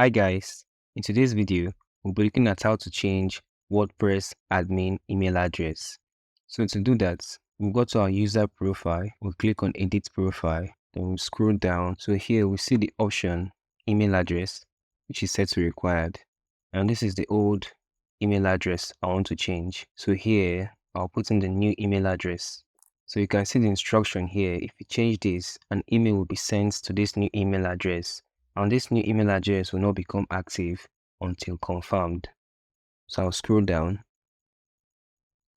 Hi guys, in today's video, we'll be looking at how to change WordPress admin email address. So to do that, we'll go to our user profile, we'll click on edit profile, then we'll scroll down. So here we see the option email address, which is set to required. And this is the old email address I want to change. So here, I'll put in the new email address. So you can see the instruction here. If you change this, an email will be sent to this new email address. And this new email address will not become active until confirmed. So I'll scroll down.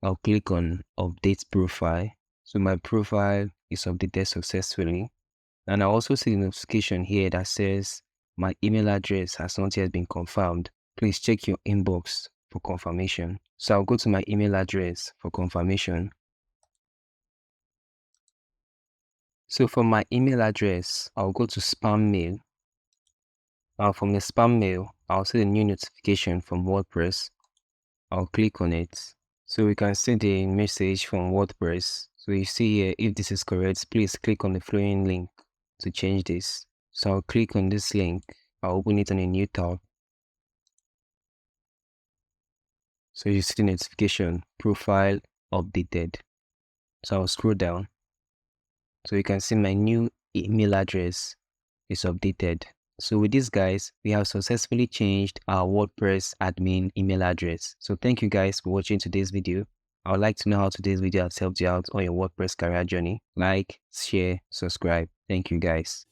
I'll click on update profile. So my profile is updated successfully. And I also see the notification here that says my email address has not yet been confirmed. Please check your inbox for confirmation. So I'll go to my email address for confirmation. So for my email address, I'll go to spam mail. Now from the spam mail, I'll see the new notification from WordPress. I'll click on it. So we can see the message from WordPress. So you see here, if this is correct, please click on the following link to change this. So I'll click on this link. I'll open it on a new tab. So you see the notification, profile updated. So I'll scroll down. So you can see my new email address is updated. So with this guys, we have successfully changed our WordPress admin email address. So thank you guys for watching today's video. I would like to know how today's video has helped you out on your WordPress career journey. Like, share, subscribe. Thank you guys.